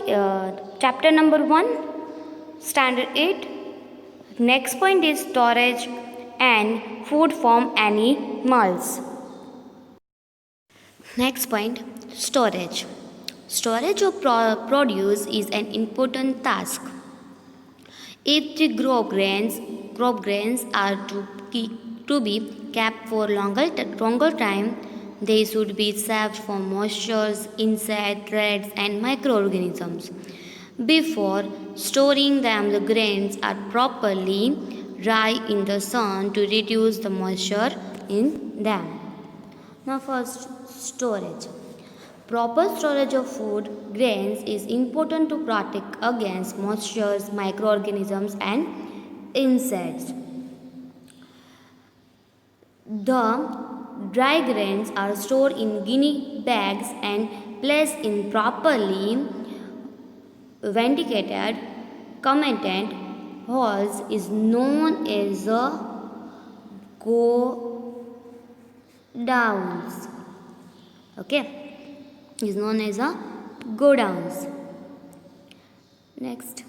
chapter number 1, standard 8. Next point is storage and food from animals. Next point, storage. Storage of produce is an important task. If the crop grains are to be kept for longer time, they should be saved from moisture, insects, rats, and microorganisms. Before storing them, the grains are properly dry in the sun to reduce the moisture in them. Now, first, storage. Proper storage of food grains is important to protect against moisture, microorganisms, and insects. The dry grains are stored in guinea bags and placed in properly ventilated containment holes is known as godowns. Okay, is known as godowns. Next,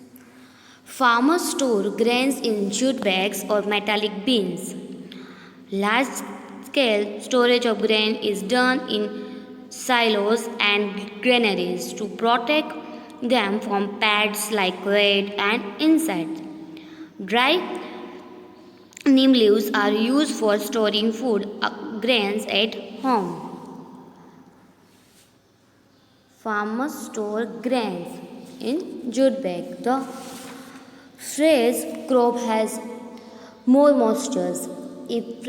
farmers store grains in jute bags or metallic bins. Large scale storage of grain is done in silos and granaries to protect them from pests like rat and insects. Dry neem leaves are used for storing food grains at home. Farmers store grains in jute bag. The fresh crop has more moisture. If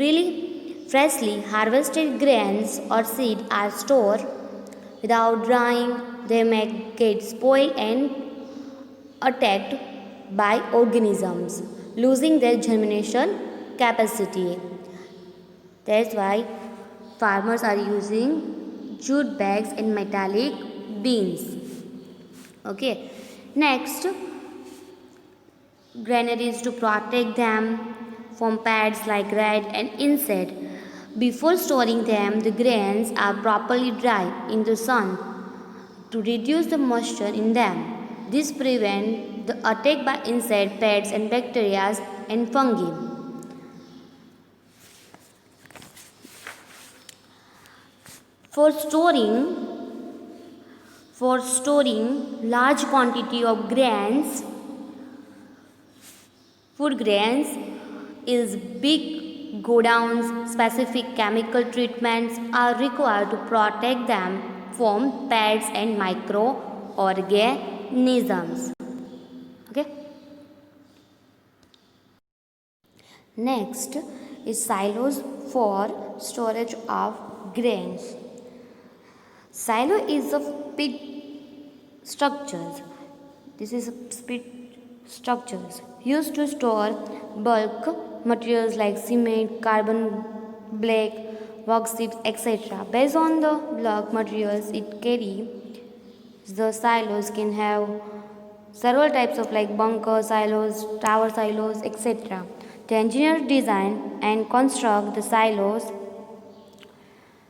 freshly harvested grains or seed are stored without drying, they may get spoiled and attacked by organisms, losing their germination capacity. That's why farmers are using jute bags and metallic bins. Okay. Next, granaries to protect them from pests like rat and insect. Before storing them, the grains are properly dried in the sun to reduce the moisture in them. This prevents the attack by insect, pests, and bacteria and fungi. For storing large quantity of grains, food grains, is big godowns. Specific chemical treatments are required to protect them from pests and microorganisms. Okay. Next is silos for storage of grains. Silo is a pit structures. This is a pit structures used to store bulk materials like cement, carbon black, wax chips, etc. Based on the bulk materials it carries, the silos can have several types of like bunker silos, tower silos, etc. The engineers design and construct the silos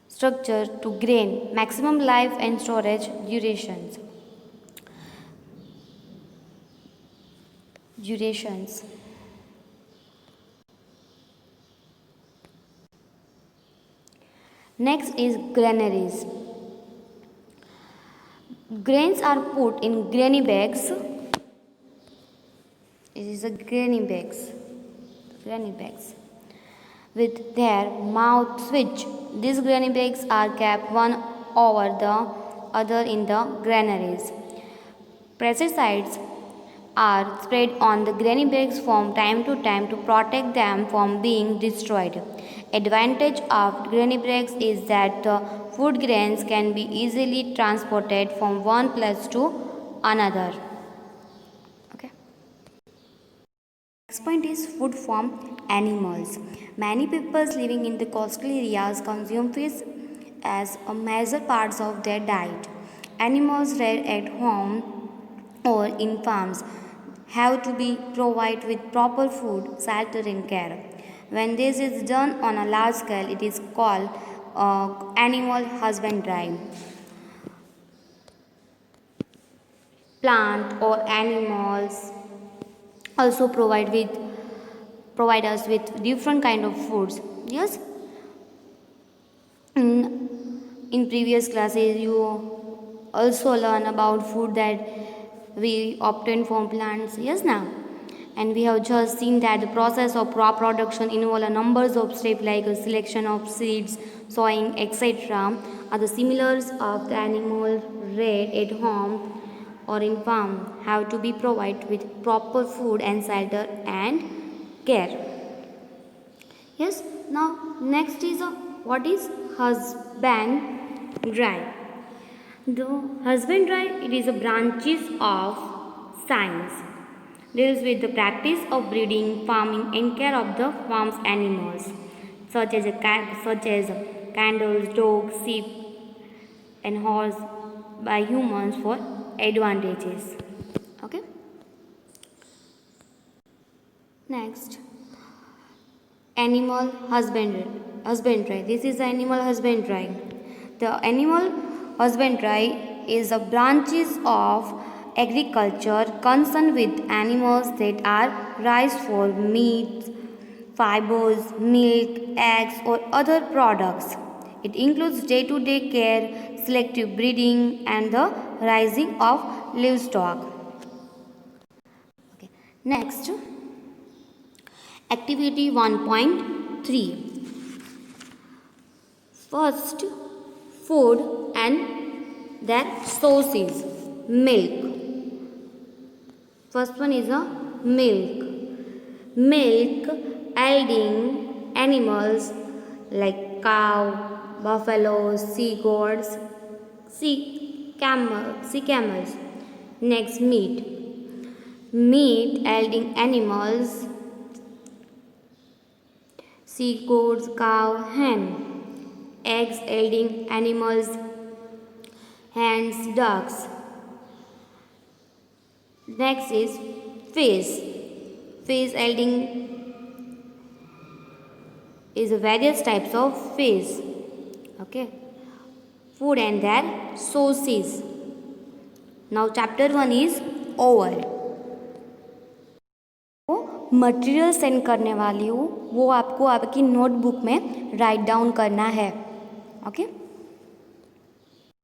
structure to gain maximum life and storage durations. Next is granaries. Grains are put in granny bags. It is a granny bags with their mouth switch. These granny bags are kept one over the other in the granaries. Pesticides are sprayed on the granny bags from time to time to protect them from being destroyed. Advantage of granny bags is that the food grains can be easily transported from one place to another. Okay. Next point is food from animals. Many people living in the coastal areas consume fish as a major part of their diet. Animals reared at home or in farms have to be provided with proper food, shelter and care. When this is done on a large scale, it is called animal husbandry. plant or animals also provide us with different kind of foods. Yes, in previous classes you also learn about food that we obtain from plants. Yes, now, and we have just seen that the process of crop production involve a numbers of steps like a selection of seeds, sowing, etc. Are the similars of the animal reared at home or in farm have to be provided with proper food and shelter and care. Yes, now next is what is husbandry. The husbandry, it is a branches of science, deals with the practice of breeding, farming, and care of the farm's animals, such as candles, dogs, sheep, and horse by humans for advantages. Okay. Next, animal husbandry. This is animal husbandry. The animal husbandry is a branches of agriculture concerned with animals that are raised for meat, fibers, milk, eggs, or other products. It includes day-to-day care, selective breeding, and the raising of livestock. Okay. Next, activity 1.3. First, food and their sources. Milk. First one is a milk. Milk yielding animals like cow, buffalo, sea goats, sea camels. Next, meat. Meat yielding animals, sea goats, cow, hen. Eggs yielding animals, hens, ducks. Next is fish. Fish yielding is various types of fish. Okay. Food and their sources. Now chapter 1 is over. Material send करने वाली हूँ, वो आपको आपकी notebook में write down करना है. Okay.